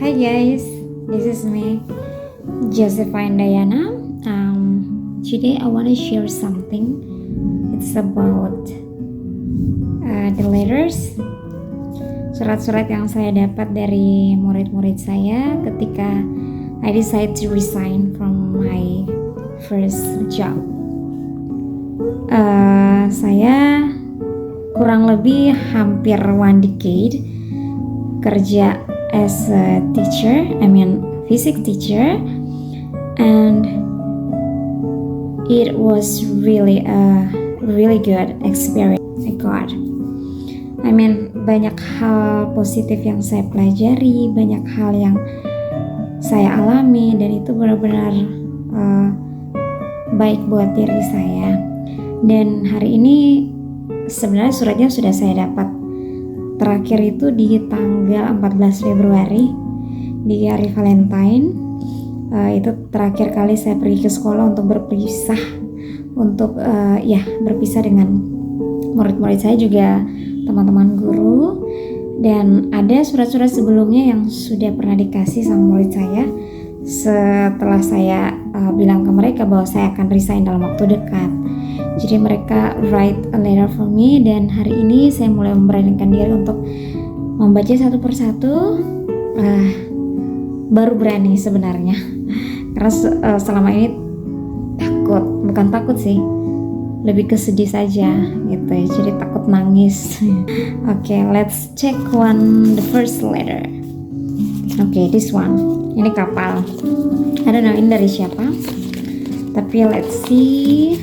Hi guys, this is me, Josephine Diana. Today I want to share something. It's about the letters, surat-surat yang saya dapat dari murid-murid saya ketika I decide to resign from my first job. Saya kurang lebih hampir 1 decade kerja as a teacher, physics teacher, and it was really a really good experience. My God, banyak hal positif yang saya pelajari, banyak hal yang saya alami, dan itu benar-benar baik buat diri saya. Dan hari ini sebenarnya suratnya sudah saya dapat. Terakhir itu di tanggal 14 Februari di hari Valentine. Itu terakhir kali saya pergi ke sekolah untuk berpisah dengan murid-murid saya, juga teman-teman guru. Dan ada surat-surat sebelumnya yang sudah pernah dikasih sama murid saya setelah saya bilang ke mereka bahwa saya akan resign dalam waktu dekat. Jadi mereka write a letter for me, dan hari ini saya mulai memberanikan diri untuk membaca satu persatu. Baru berani sebenarnya, karena selama ini bukan takut sih, lebih ke sedih saja gitu ya, jadi takut nangis. Okay, let's check the first letter. Okay, this one, ini kapal. I don't know ini dari siapa, tapi let's see.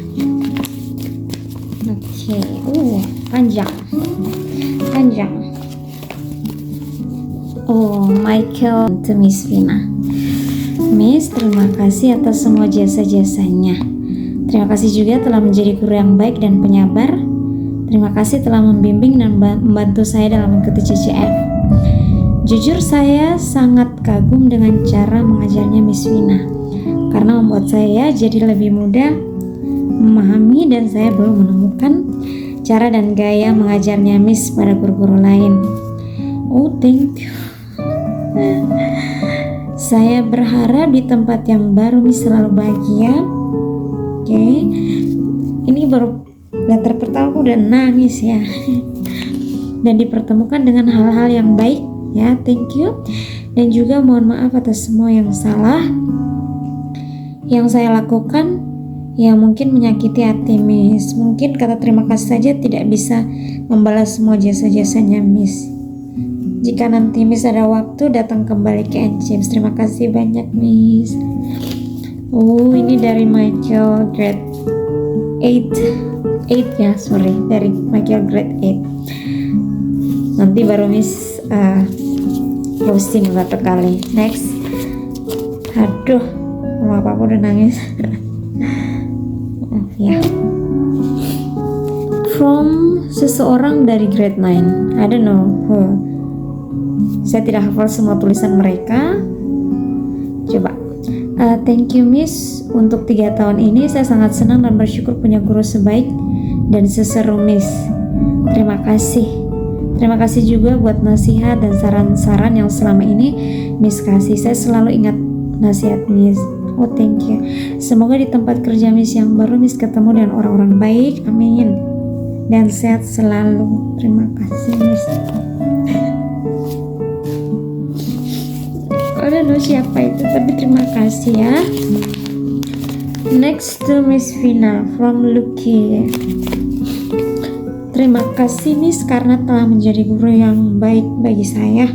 Okay, panjang. Michael to Miss Vina. Miss, terima kasih atas semua jasa-jasanya. Terima kasih juga telah menjadi guru yang baik dan penyabar. Terima kasih telah membimbing dan membantu saya dalam mengikuti CCF. Jujur saya sangat kagum dengan cara mengajarnya Miss Vina, karena membuat saya jadi lebih mudah memahami, dan saya belum menemukan cara dan gaya mengajarnya Miss pada guru-guru lain. Thank you. Saya berharap di tempat yang baru Miss selalu bahagia. Oke. Ini baru letter pertama aku udah nangis ya. Dan dipertemukan dengan hal-hal yang baik ya. Thank you. Dan juga mohon maaf atas semua yang salah yang saya lakukan, yang mungkin menyakiti hati Miss. Mungkin kata terima kasih saja tidak bisa membalas semua jasa-jasanya Miss. Jika nanti Miss ada waktu, datang kembali ke NCIPS. Terima kasih banyak Miss. Ini dari Michael grade 8 ya, dari Michael grade 8. Nanti baru Miss posting berapa kali. Next. Aduh, apa udah nangis. Ya. From seseorang dari grade 9. I don't know who. Saya tidak hafal semua tulisan mereka. Coba. Thank you Miss. Untuk 3 tahun ini saya sangat senang dan bersyukur punya guru sebaik dan seseru Miss. Terima kasih. Terima kasih juga buat nasihat dan saran-saran yang selama ini Miss kasih. Saya selalu ingat nasihat Miss. Thank you. Semoga di tempat kerja Miss yang baru Miss ketemu dengan orang-orang baik. Amin. Dan sehat selalu. Terima kasih Miss. I don't know siapa itu, tapi terima kasih ya. Next to Miss Vina from Lucky. Terima kasih Miss karena telah menjadi guru yang baik bagi saya.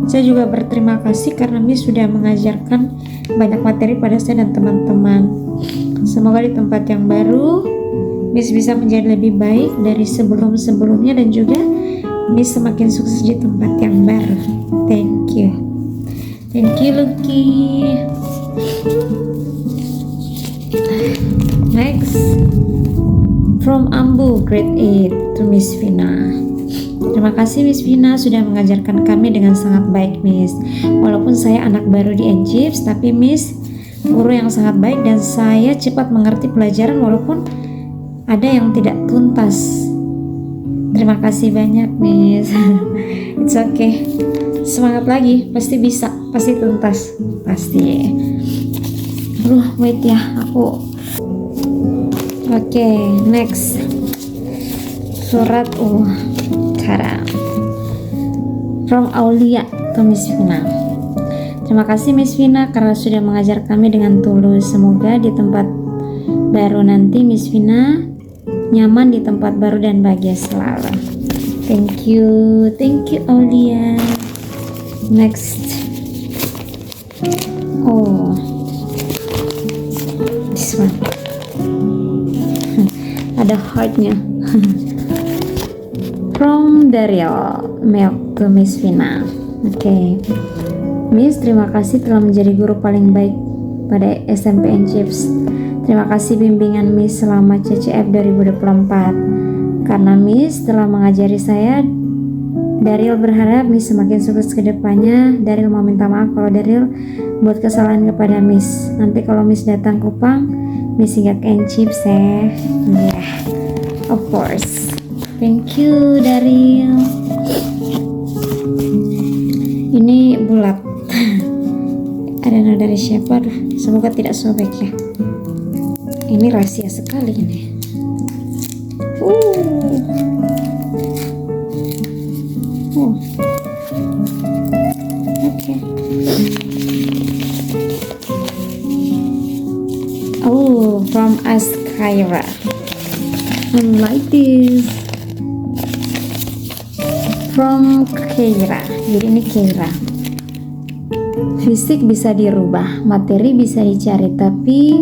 Saya juga berterima kasih karena Miss sudah mengajarkan banyak materi pada saya dan teman-teman. Semoga di tempat yang baru Miss bisa menjadi lebih baik dari sebelum-sebelumnya, dan juga Miss semakin sukses di tempat yang baru. Thank you. Thank you Lucky. Next, from Ambu grade 8 to Miss Vina. Terima kasih Miss Vina sudah mengajarkan kami dengan sangat baik Miss. Walaupun saya anak baru di NCIPS, tapi Miss guru yang sangat baik, dan saya cepat mengerti pelajaran walaupun ada yang tidak tuntas. Terima kasih banyak Miss. It's okay. semangat lagi, pasti bisa, pasti tuntas, pasti. Wait ya, aku. Oke, next surat cara from Aulia to Miss Vina. Terima kasih Miss Vina karena sudah mengajar kami dengan tulus. Semoga di tempat baru nanti Miss Vina nyaman di tempat baru dan bahagia selalu. Thank you Aulia. Next, this one. Ada heartnya. From Daryl Milk to Miss Vina. Oke. Miss, terima kasih telah menjadi guru paling baik pada SMP Chips. Terima kasih bimbingan Miss selama CCF 2024. Karena Miss telah mengajari saya, Daryl berharap Miss semakin sukses ke depannya. Daryl mau minta maaf kalau Daryl buat kesalahan kepada Miss. Nanti kalau Miss datang Kupang, Miss ingat Chips ya. Yeah, of course. Thank you Daryl. Ini bulat. Ada dari siapa? Semoga tidak sobek ya. Ini rahasia sekali ini. Okay. From Askaira. Like this. From Keira. Jadi ini Keira. Fisik bisa dirubah, materi bisa dicari, tapi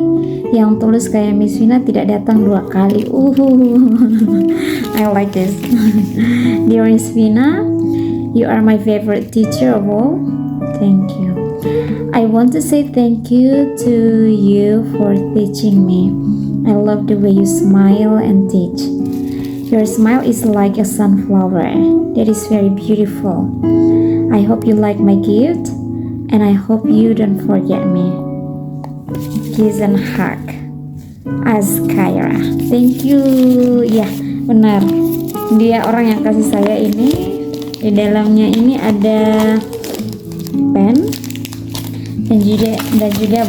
yang tulus kayak Miss Vina tidak datang 2 kali. I like this. Dear Miss Vina, you are my favorite teacher of all. Thank you. I want to say thank you to you for teaching me. I love the way you smile and teach. Your smile is like a sunflower. That is very beautiful. I hope you like my gift, and I hope you don't forget me. Kiss and hug. Askaira. Thank you. Ya, benar. Dia orang yang kasih saya ini. Di dalamnya ini ada pen dan juga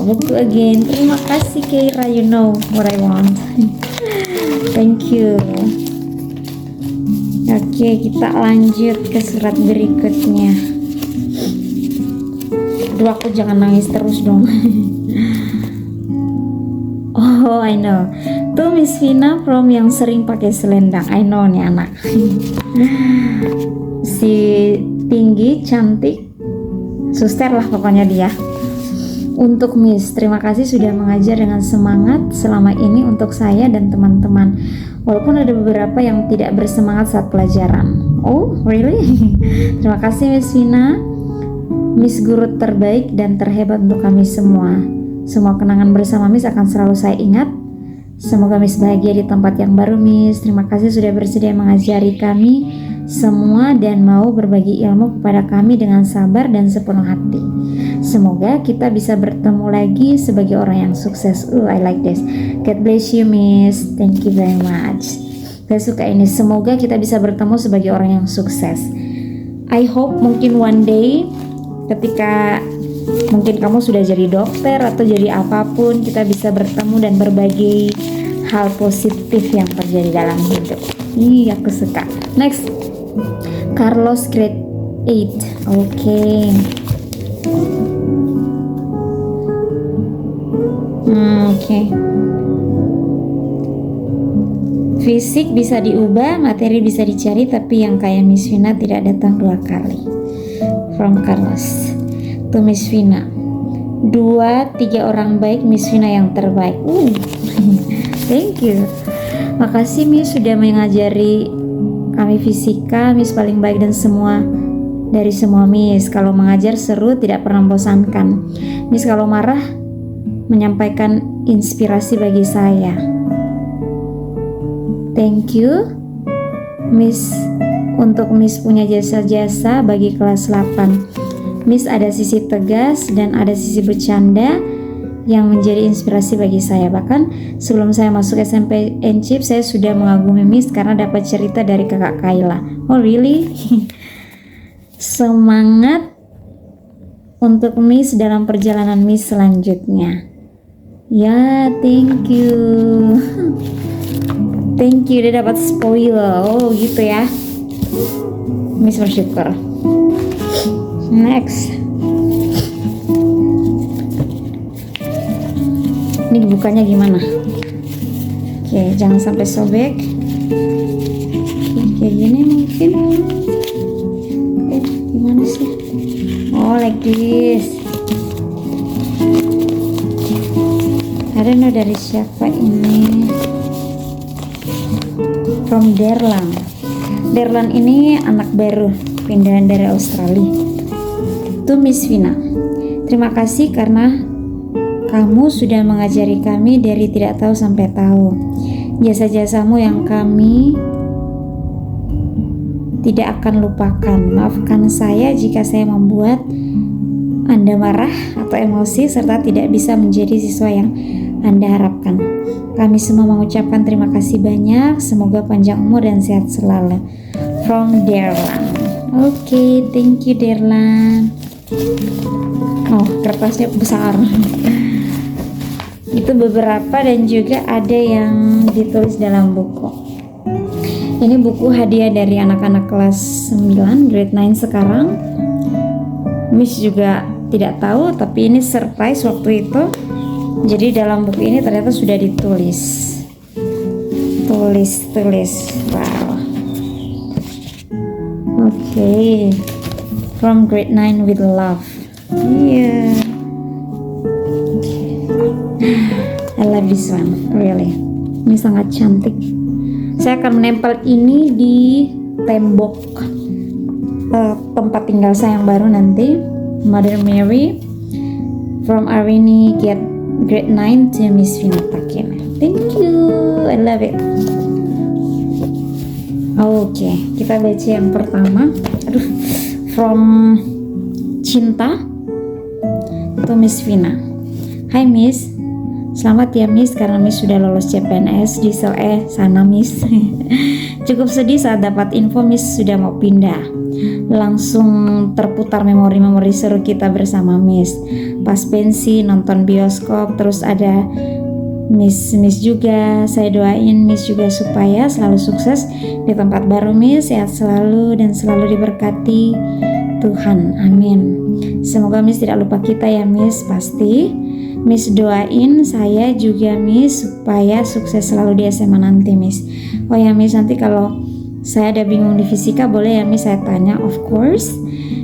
buku again. Terima kasih Keira, you know what I want. Thank you. Oke, kita lanjut ke surat berikutnya. Aduh, aku jangan nangis terus dong. Oh, I know. Tuh Miss Vina from yang sering pakai selendang. I know nih anak. Si tinggi, cantik, suster lah pokoknya dia. Untuk Miss, terima kasih sudah mengajar dengan semangat selama ini untuk saya dan teman-teman. Walaupun ada beberapa yang tidak bersemangat saat pelajaran. Oh, really? Terima kasih Miss Vina. Miss guru terbaik dan terhebat untuk kami semua. Semua kenangan bersama Miss akan selalu saya ingat. Semoga Miss bahagia di tempat yang baru Miss. Terima kasih sudah bersedia mengajari kami semua dan mau berbagi ilmu kepada kami dengan sabar dan sepenuh hati. Semoga kita bisa bertemu lagi sebagai orang yang sukses. I like this. God bless you Miss. Thank you very much. Saya suka ini. Semoga kita bisa bertemu sebagai orang yang sukses. I hope mungkin one day ketika mungkin kamu sudah jadi dokter atau jadi apapun, kita bisa bertemu dan berbagi hal positif yang terjadi dalam hidup. Iya, aku suka. Next, Carlos grade 8. Oke. Oke. Fisik bisa diubah, materi bisa dicari, tapi yang kayak Miss Vina tidak datang 2 kali. From Carlos to Miss Vina. 2-3 orang baik, Miss Vina yang terbaik. Thank you. Makasih Miss sudah mengajari kami fisika. Miss paling baik dan semua dari semua Miss. Kalau mengajar seru, tidak pernah membosankan. Miss kalau marah menyampaikan inspirasi bagi saya. Thank you Miss untuk Miss punya jasa-jasa bagi kelas 8. Miss ada sisi tegas dan ada sisi bercanda yang menjadi inspirasi bagi saya. Bahkan sebelum saya masuk SMP N-Chip, saya sudah mengagumi Miss karena dapat cerita dari kakak Kayla. Oh really? Semangat untuk Miss dalam perjalanan Miss selanjutnya. Ya, thank you. Thank you, dia dapat spoiler. Oh, gitu ya. Miss bersyukur. Next. Ini dibukanya gimana? Oke, jangan sampai sobek. Kayak gini mungkin. Gimana sih? Oh, like this. I don't know dari siapa ini. From Derlan. Derlan ini anak baru, pindahan dari Australia. To Miss Vina, terima kasih karena kamu sudah mengajari kami dari tidak tahu sampai tahu. Jasa-jasamu yang kami tidak akan lupakan. Maafkan saya jika saya membuat Anda marah atau emosi serta tidak bisa menjadi siswa yang Anda harapkan. Kami semua mengucapkan terima kasih banyak. Semoga panjang umur dan sehat selalu. From Derlan. Oke, thank you Derlan. Oh, kertasnya besar. Itu beberapa dan juga ada yang ditulis dalam buku. Ini buku hadiah dari anak-anak kelas 9 grade 9 sekarang. Miss juga tidak tahu, tapi ini surprise waktu itu. Jadi dalam buku ini ternyata sudah ditulis. Tulis. Wow. Oke. From grade 9 with love. Yeah. I love this one, really. Ini sangat cantik. Saya akan menempel ini di tembok tempat tinggal saya yang baru nanti. Mother Mary from Arini grade 9 to Miss Vina Takin. Thank you, I love it. Oke, kita baca yang pertama. From Cinta to Miss Vina. Hai Miss, selamat ya Miss karena Miss sudah lolos CPNS di sana Miss. Cukup sedih saat dapat info Miss sudah mau pindah. Langsung terputar memori-memori seru kita bersama Miss. Pas pensi nonton bioskop, terus ada Miss juga. Saya doain Miss juga supaya selalu sukses di tempat baru Miss, sehat selalu dan selalu diberkati Tuhan. Amin. Semoga Miss tidak lupa kita ya Miss, pasti. Miss doain saya juga Miss supaya sukses selalu di SMA nanti Miss. Oh ya Miss, nanti kalau saya ada bingung di fisika boleh ya Miss saya tanya, of course.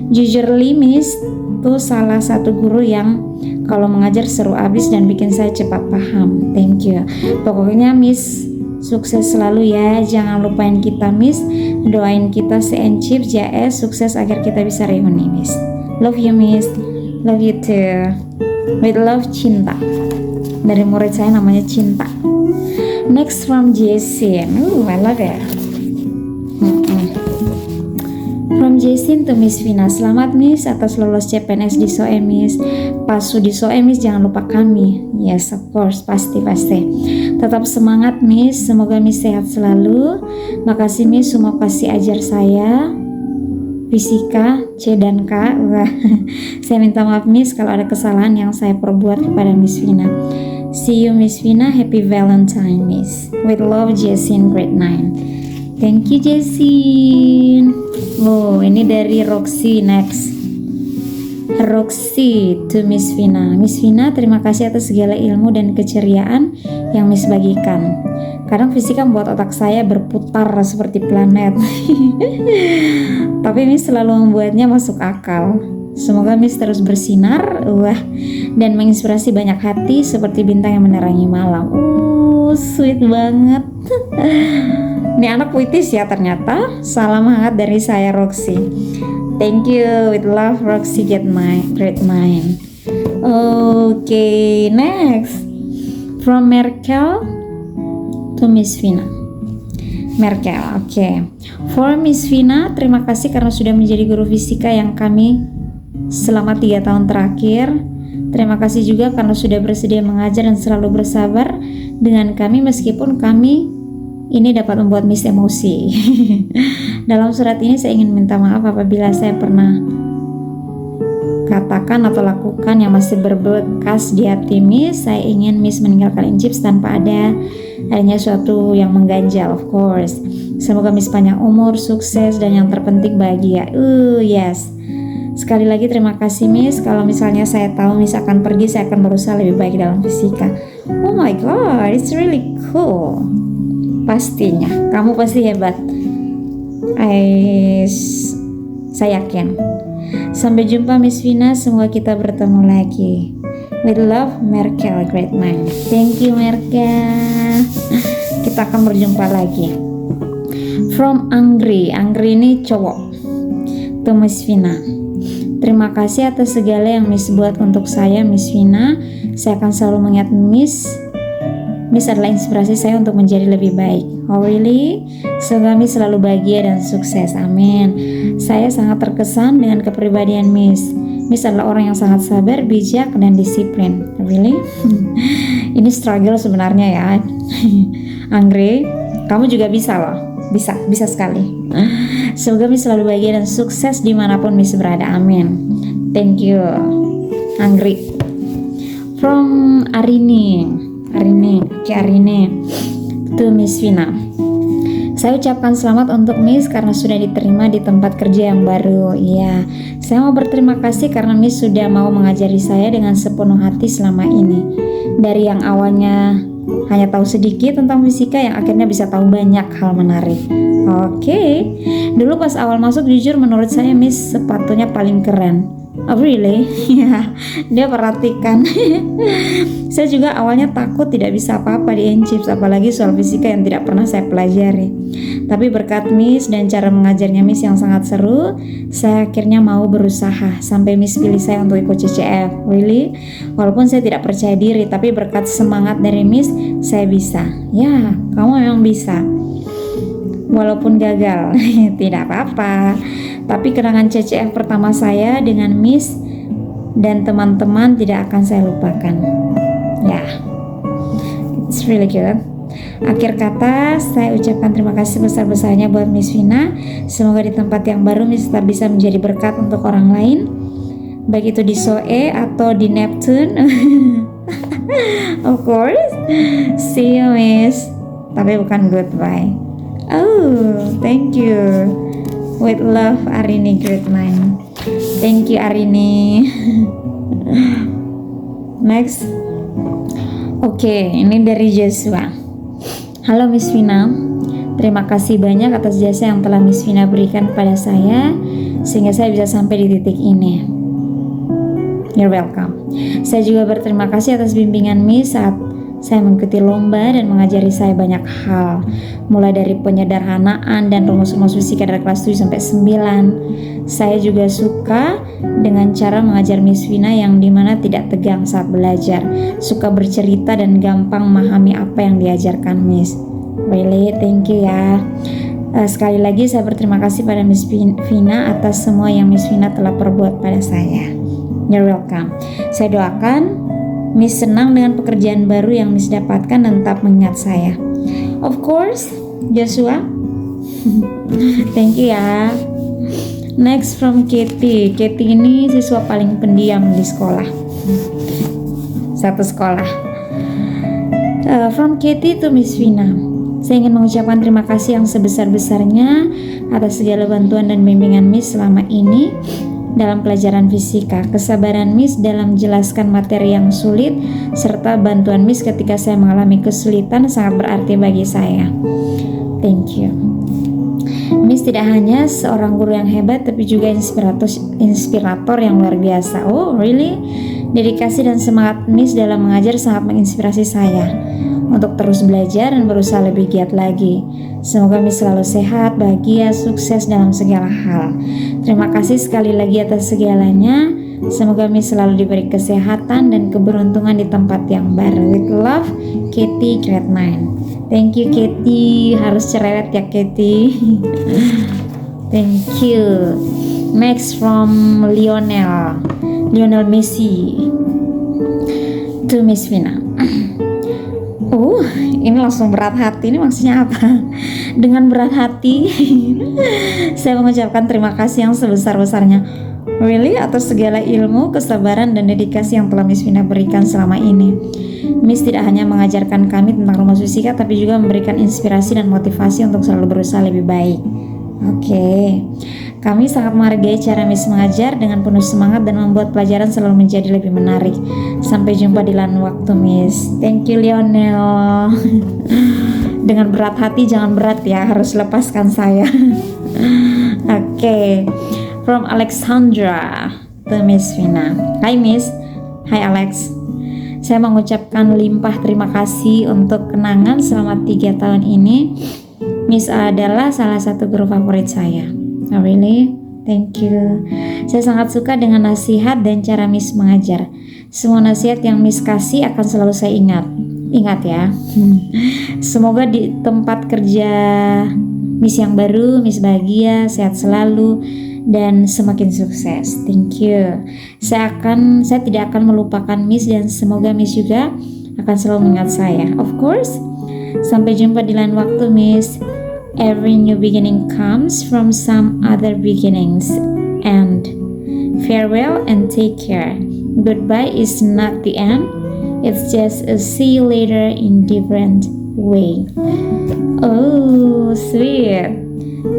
Jujurly Miss tuh salah satu guru yang kalau mengajar seru abis dan bikin saya cepat paham. Thank you. Pokoknya Miss sukses selalu ya, jangan lupain kita Miss. Doain kita CNCIP JS sukses agar kita bisa reuni Miss. Love you Miss. Love you too. With love, Cinta. Dari murid saya namanya Cinta. Next from Jason. I love it. From Jason to Miss Vina. Selamat Miss atas lolos CPNS di SOE Miss. Pas di SOE Miss jangan lupa kami. Yes, of course, pasti. Tetap semangat Miss. Semoga Miss sehat selalu. Makasih Miss semua kasih ajar saya fisika C dan K. Wah. Saya minta maaf Miss kalau ada kesalahan yang saya perbuat kepada Miss Vina. See you Miss Vina. Happy Valentine Miss. With love, Jessin grade 9. Thank you Jessin. Oh, ini dari Roxy. Next, Roxy to Miss Vina. Miss Vina, terima kasih atas segala ilmu dan keceriaan yang Miss bagikan. Kadang fisika membuat otak saya berputar seperti planet. Tapi Miss selalu membuatnya masuk akal. Semoga Miss terus bersinar, dan menginspirasi banyak hati seperti bintang yang menerangi malam. Sweet banget. Ini anak puitis ya ternyata. Salam hangat dari saya Roxy. Thank you, with love Roxy grade 9. Okay, next from Merkel to Miss Vina. Merkel, okay. For Miss Vina, terima kasih karena sudah menjadi guru fisika yang kami selama 3 tahun terakhir. Terima kasih juga karena sudah bersedia mengajar dan selalu bersabar dengan kami meskipun kami Ini dapat membuat Miss emosi. Dalam surat ini saya ingin minta maaf apabila saya pernah katakan atau lakukan yang masih berbekas di hati Miss. Saya ingin Miss meninggalkan Inchips tanpa adanya suatu yang mengganjal, of course. Semoga Miss panjang umur, sukses, dan yang terpenting bahagia. Yes. Sekali lagi terima kasih Miss. Kalau misalnya saya tahu Miss akan pergi, saya akan berusaha lebih baik dalam fisika. Oh my god, it's really cool. Pastinya, kamu pasti hebat. Saya yakin. Sampai jumpa Miss Vina, semoga kita bertemu lagi. With love, Merkel, great mind. Thank you Merkel. Kita akan berjumpa lagi. From Angri ini cowok. To Miss Vina. Terima kasih atas segala yang Miss buat untuk saya, Miss Vina. Saya akan selalu mengingat Miss. Miss adalah inspirasi saya untuk menjadi lebih baik. Oh really? Semoga Miss selalu bahagia dan sukses. Amin. Saya sangat terkesan dengan kepribadian Miss. Miss adalah orang yang sangat sabar, bijak, dan disiplin. Really? Ini struggle sebenarnya ya. Anggre, kamu juga bisa loh. Bisa sekali. Semoga Miss selalu bahagia dan sukses dimanapun Miss berada. Amin. Thank you, Anggri. From Arini to Miss Vina. Saya ucapkan selamat untuk Miss karena sudah diterima di tempat kerja yang baru. Iya, saya mau berterima kasih karena Miss sudah mau mengajari saya dengan sepenuh hati selama ini. Dari yang awalnya hanya tahu sedikit tentang fisika, yang akhirnya bisa tahu banyak hal menarik. Oke. Dulu pas awal masuk, jujur menurut saya Miss sepatunya paling keren. Oh really? Ya, dia perhatikan. Saya juga awalnya takut tidak bisa apa-apa di Inchips, apalagi soal fisika yang tidak pernah saya pelajari. Tapi berkat Miss dan cara mengajarnya Miss yang sangat seru, saya akhirnya mau berusaha sampai Miss pilih saya untuk ikut CCF. Really? Walaupun saya tidak percaya diri, tapi berkat semangat dari Miss, saya bisa. Ya, kamu memang bisa. Walaupun gagal, tidak apa-apa. Tapi kenangan CCF pertama saya dengan Miss dan teman-teman tidak akan saya lupakan. Ya, it's really good. Akhir kata, saya ucapkan terima kasih besar-besarnya buat Miss Vina. Semoga di tempat yang baru Miss tetap bisa menjadi berkat untuk orang lain, baik itu di SOE atau di Neptune. Of course. See you Miss. Tapi bukan goodbye. Oh, thank you. With love, Arini, great mind. Thank you Arini. Next. Oke, ini dari Joshua. Halo Miss Vina, terima kasih banyak atas jasa yang telah Miss Vina berikan kepada saya sehingga saya bisa sampai di titik ini. You're welcome. Saya juga berterima kasih atas bimbingan Miss saat saya mengikuti lomba dan mengajari saya banyak hal, mulai dari penyederhanaan dan rumus-rumus fisika dari kelas 7 sampai 9. Saya juga suka dengan cara mengajar Miss Vina yang dimana tidak tegang saat belajar, suka bercerita dan gampang memahami apa yang diajarkan Miss. Really, thank you ya. Sekali lagi saya berterima kasih pada Miss Vina atas semua yang Miss Vina telah perbuat pada saya. You're welcome. Saya doakan Miss senang dengan pekerjaan baru yang Miss dapatkan dan tetap mengingat saya. Of course, Joshua. Thank you ya. Next from Katie. Katie ini siswa paling pendiam di sekolah. Satu sekolah. From Katie to Miss Vina. Saya ingin mengucapkan terima kasih yang sebesar-besarnya atas segala bantuan dan bimbingan Miss selama ini dalam pelajaran fisika, kesabaran Miss dalam menjelaskan materi yang sulit, serta bantuan Miss ketika saya mengalami kesulitan sangat berarti bagi saya. Thank you. Miss tidak hanya seorang guru yang hebat, tapi juga inspirator yang luar biasa. Oh, really? Dedikasi dan semangat Miss dalam mengajar sangat menginspirasi saya untuk terus belajar dan berusaha lebih giat lagi. Semoga Miss selalu sehat, bahagia, sukses dalam segala hal. Terima kasih sekali lagi atas segalanya. Semoga Miss selalu diberi kesehatan dan keberuntungan di tempat yang baru. With love, Katie, grade 9. Thank you Katie. Harus cerewet ya Katie. Thank you. Next from Lionel Messi to Miss Vina. Oh, Ini langsung berat hati, ini maksudnya apa? Dengan berat hati saya mengucapkan terima kasih yang sebesar-besarnya, really, atas segala ilmu, kesabaran, dan dedikasi yang telah Miss Vina berikan selama ini. Miss tidak hanya mengajarkan kami tentang rumus fisika, tapi juga memberikan inspirasi dan motivasi untuk selalu berusaha lebih baik. Oke, kami sangat menghargai cara Miss mengajar dengan penuh semangat dan membuat pelajaran selalu menjadi lebih menarik. Sampai jumpa di lain waktu, Miss. Thank you, Lionel. Dengan berat hati, jangan berat ya, harus lepaskan saya. Oke, from Alexandra to Miss Vina. Hai Miss. Hai Alex. Saya mengucapkan limpah terima kasih untuk kenangan selama 3 tahun ini. Miss adalah salah satu guru favorit saya. Oh really? Thank you. Saya sangat suka dengan nasihat dan cara Miss mengajar. Semua nasihat yang Miss kasih akan selalu saya ingat. Ingat ya. Semoga di tempat kerja Miss yang baru, Miss bahagia, sehat selalu, dan semakin sukses. Thank you. Saya tidak akan melupakan Miss, dan semoga Miss juga akan selalu mengingat saya. Of course. Sampai jumpa di lain waktu, Miss. Every new beginning comes from some other beginnings. And farewell and take care. Goodbye is not the end. It's just a see you later in different way. Oh, sweet.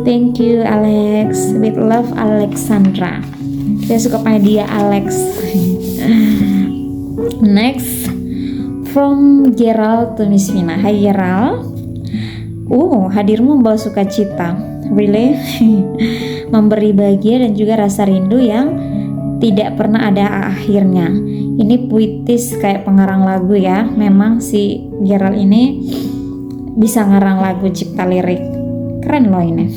Thank you, Alex. With love, Alexandra. Saya suka panggil dia Alex. Next, from Gerald to Miss Vina. Hai Gerald. Hadirmu membawa sukacita. Really? Memberi bahagia dan juga rasa rindu yang tidak pernah ada akhirnya. Ini puitis kayak pengarang lagu ya. Memang si Gerald ini bisa ngarang lagu, cipta lirik. Keren loh ini.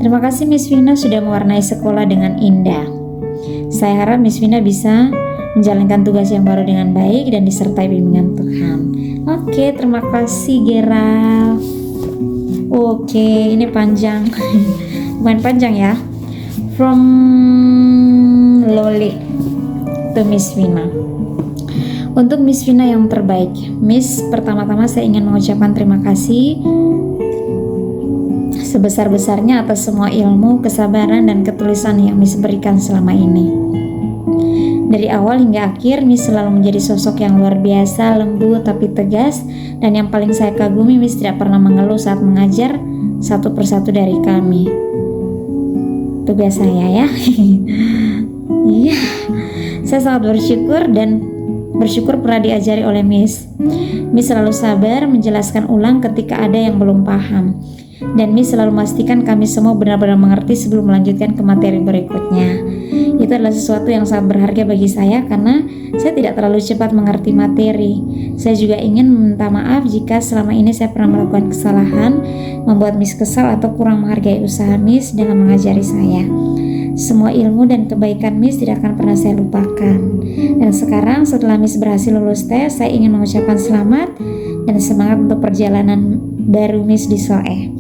Terima kasih Miss Vina sudah mewarnai sekolah dengan indah. Saya harap Miss Vina bisa menjalankan tugas yang baru dengan baik dan disertai bimbingan Tuhan. Oke, terima kasih Gerald. Oke, ini panjang. Lumayan panjang ya. From Loli to Miss Vina. Untuk Miss Vina yang terbaik, Miss, pertama-tama saya ingin mengucapkan terima kasih sebesar-besarnya atas semua ilmu, kesabaran, dan ketulusan yang Miss berikan selama ini. Dari awal hingga akhir, Miss selalu menjadi sosok yang luar biasa, lembut tapi tegas, dan yang paling saya kagumi, Miss tidak pernah mengeluh saat mengajar satu persatu dari kami. Tugas saya ya. Iya, saya sangat bersyukur pernah diajari oleh Miss. Miss selalu sabar menjelaskan ulang ketika ada yang belum paham, dan Miss selalu memastikan kami semua benar-benar mengerti sebelum melanjutkan ke materi berikutnya. Itu adalah sesuatu yang sangat berharga bagi saya karena saya tidak terlalu cepat mengerti materi. Saya juga ingin meminta maaf jika selama ini saya pernah melakukan kesalahan, membuat Miss kesal atau kurang menghargai usaha Miss dalam mengajari saya. Semua ilmu dan kebaikan Miss tidak akan pernah saya lupakan. Dan sekarang setelah Miss berhasil lulus tes, saya ingin mengucapkan selamat dan semangat untuk perjalanan baru Miss di SOE.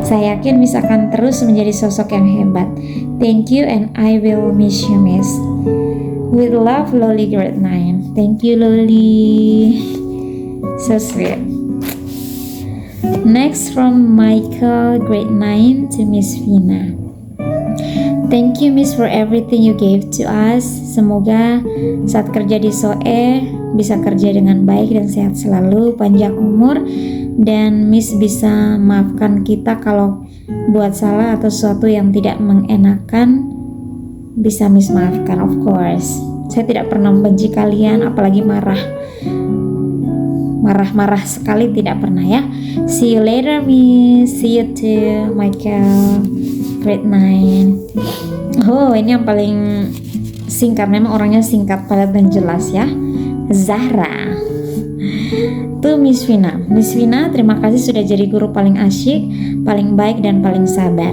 Saya yakin Miss akan terus menjadi sosok yang hebat. Thank you and I will miss you, Miss. With love, Loli grade 9. Thank you, Loli. So sweet. Next from Michael, grade 9 to Miss Vina. Thank you Miss for everything you gave to us. Semoga saat kerja di SOE bisa kerja dengan baik dan sehat selalu, panjang umur, dan Miss bisa maafkan kita kalau buat salah atau sesuatu yang tidak mengenakan. Bisa Miss maafkan, of course. Saya tidak pernah membenci kalian, apalagi marah-marah sekali, tidak pernah ya. See you later Miss. See you too Michael, grade 9. Oh, ini yang paling singkat, memang orangnya singkat, padat dan jelas ya. Zahra tuh Miss Vina. Miss Vina, terima kasih sudah jadi guru paling asyik, paling baik, dan paling sabar.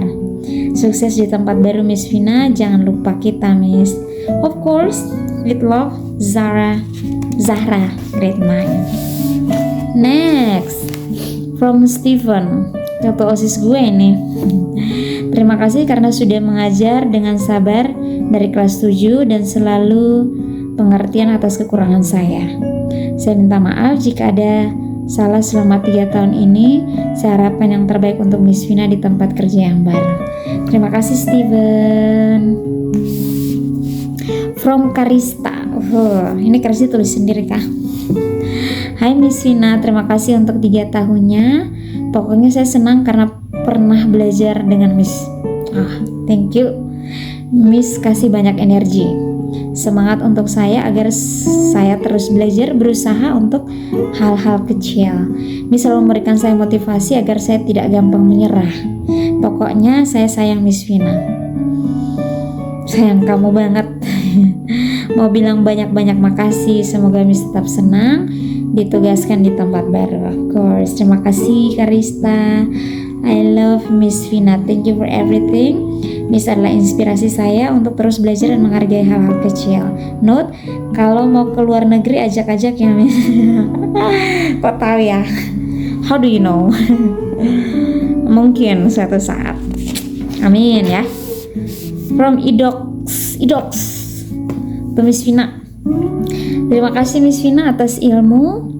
Sukses di tempat baru Miss Vina. Jangan lupa kita Miss. Of course, with love, Zahra, grade 9. Next from Steven, ketua OSIS gue ini. Terima kasih karena sudah mengajar dengan sabar dari kelas 7 dan selalu pengertian atas kekurangan saya. Saya minta maaf jika ada salah selama 3 tahun ini. Saya harapkan yang terbaik untuk Miss Vina di tempat kerja yang baru. Terima kasih Steven. From Karista. Ini Karista tulis sendiri kah? Hai Miss Vina, terima kasih untuk 3 tahunnya. Pokoknya saya senang karena pernah belajar dengan Miss. Thank you Miss, kasih banyak energi, semangat untuk saya agar saya terus belajar, berusaha untuk hal-hal kecil. Miss selalu memberikan saya motivasi agar saya tidak gampang menyerah. Pokoknya saya sayang Miss Vina. Sayang kamu banget. Mau bilang banyak-banyak makasih. Semoga Miss tetap senang ditugaskan di tempat baru. Of course. Terima kasih Karista. I love Miss Vina. Thank you for everything. Miss adalah inspirasi saya untuk terus belajar dan menghargai hal-hal kecil. Note, kalau mau ke luar negeri ajak-ajak ya Miss. Kok tahu ya? How do you know? Mungkin suatu saat. Amin ya. From Idox to Miss Vina. Terima kasih Miss Vina atas ilmu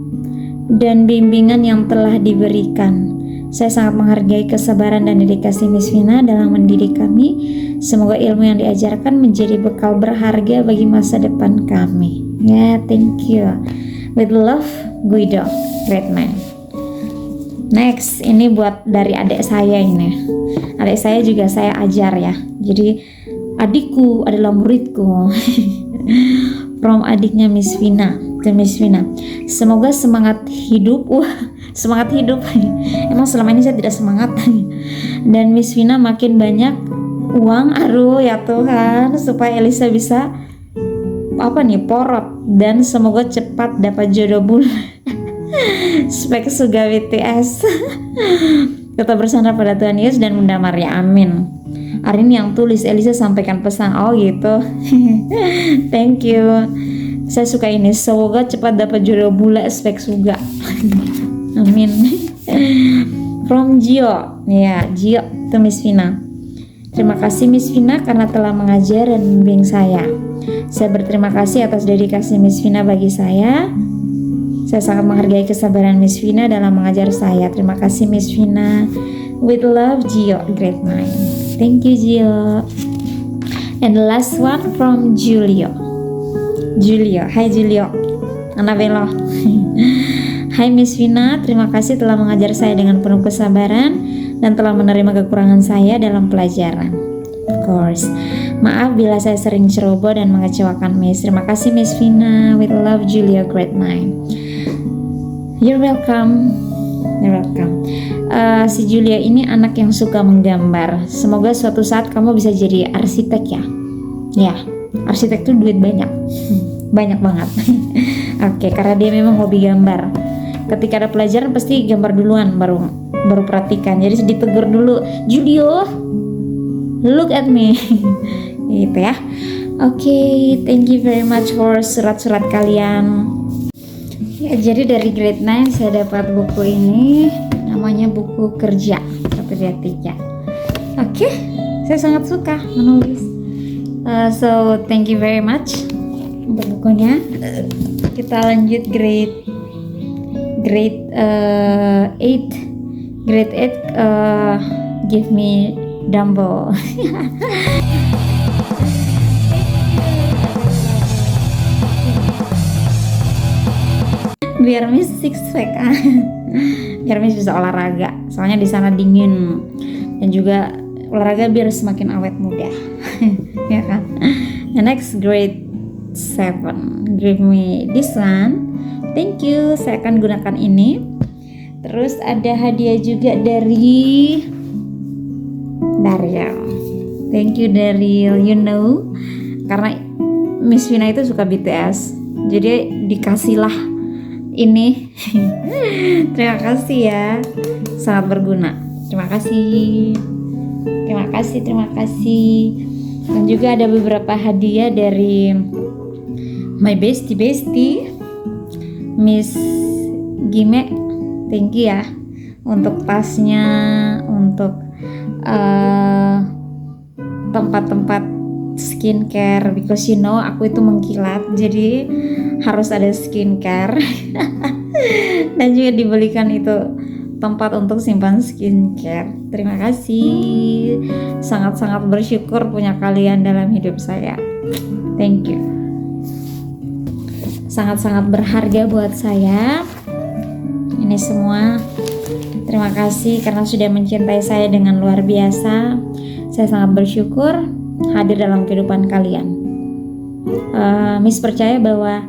dan bimbingan yang telah diberikan. Saya sangat menghargai kesabaran dan dedikasi Miss Vina dalam mendidik kami. Semoga ilmu yang diajarkan menjadi bekal berharga bagi masa depan kami. Thank you. With love, Guido, great man. Next, ini buat dari adik saya ini. Adik saya juga saya ajar ya. Jadi adikku adalah muridku. From adiknya Miss Vina ke Miss Vina. Semoga semangat hidup. Semangat hidup. Emang selama ini saya tidak semangat. Dan Miss Vina makin banyak uang. Aduh ya Tuhan, supaya Elisa bisa porot, dan semoga cepat dapat jodoh bulan. Spek Suga BTS. Tetap bersandar pada Tuhan Yesus dan Bunda Maria. Amin. Arin yang tulis, Elisa sampaikan pesan. Oh gitu. Thank you. Saya suka ini. Semoga cepat dapat jodoh bula Spek Suga. Amin. From Gio. Gio to Miss Vina. Terima kasih Miss Vina karena telah mengajar dan membimbing saya. Saya berterima kasih atas dedikasi Miss Vina bagi saya. Saya sangat menghargai kesabaran Miss Vina dalam mengajar saya. Terima kasih Miss Vina. With love, Gio, great mind. Thank you Gio. And the last one from Julio. Hai Julio. Annabello. Hai Miss Vina, terima kasih telah mengajar saya dengan penuh kesabaran dan telah menerima kekurangan saya dalam pelajaran. Of course. Maaf bila saya sering ceroboh dan mengecewakan Miss. Terima kasih Miss Vina. With love, Julia, great mind. You're welcome. Si Julia ini anak yang suka menggambar. Semoga suatu saat kamu bisa jadi arsitek ya. Ya, arsitek tuh duit banyak. Banyak banget. Oke, karena dia memang hobi gambar. Ketika ada pelajaran pasti gambar duluan, baru perhatikan. Jadi ditegur dulu, Julio, look at me. Gitu ya. Oke, thank you very much for surat-surat kalian. Ya, jadi dari grade 9 saya dapat buku ini, namanya buku kerja Satria 3. Oke, saya sangat suka menulis. So thank you very much untuk bukunya. Kita lanjut grade 8. Give me Dumbo. Biar Miss six pack. Biar Miss bisa olahraga. Soalnya di sana dingin. Dan juga olahraga biar semakin awet muda. Ya kan? The next grade 7. Give me this one. Thank you. Saya akan gunakan ini. Terus ada hadiah juga dari Daryl. Thank you Daryl. You know, karena Miss Vina itu suka BTS, jadi dikasihlah ini. Terima kasih ya, sangat berguna. Terima kasih. Dan juga ada beberapa hadiah dari my bestie Miss Gime. Thank you ya, untuk tasnya, untuk tempat-tempat skincare, because you know aku itu mengkilat, jadi harus ada skincare. Dan juga dibelikan itu tempat untuk simpan skincare. Terima kasih, sangat-sangat bersyukur punya kalian dalam hidup saya. Thank you, sangat-sangat berharga buat saya ini semua. Terima kasih karena sudah mencintai saya dengan luar biasa. Saya sangat bersyukur hadir dalam kehidupan kalian. Miss percaya bahwa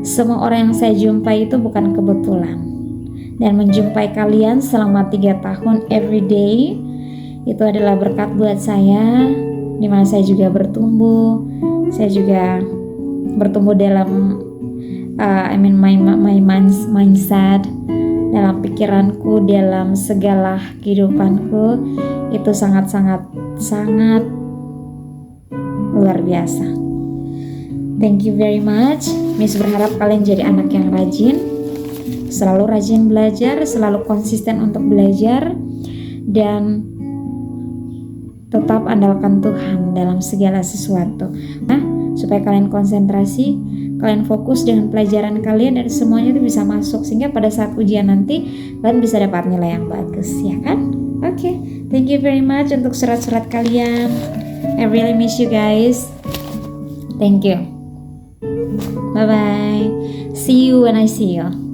semua orang yang saya jumpai itu bukan kebetulan. Dan menjumpai kalian selama 3 tahun every day itu adalah berkat buat saya, dimana saya juga bertumbuh. Saya juga bertumbuh dalam my mindset, dalam pikiranku, dalam segala kehidupanku. Itu sangat luar biasa. Thank you very much. Miss berharap kalian jadi anak yang rajin, selalu rajin belajar, selalu konsisten untuk belajar, dan tetap andalkan Tuhan dalam segala sesuatu. Supaya kalian konsentrasi, kalian fokus dengan pelajaran kalian, dan semuanya itu bisa masuk, sehingga pada saat ujian nanti kalian bisa dapat nilai yang bagus, ya kan? Oke, thank you very much untuk surat-surat kalian. I really miss you guys. Thank you. Bye bye. See you when I see you.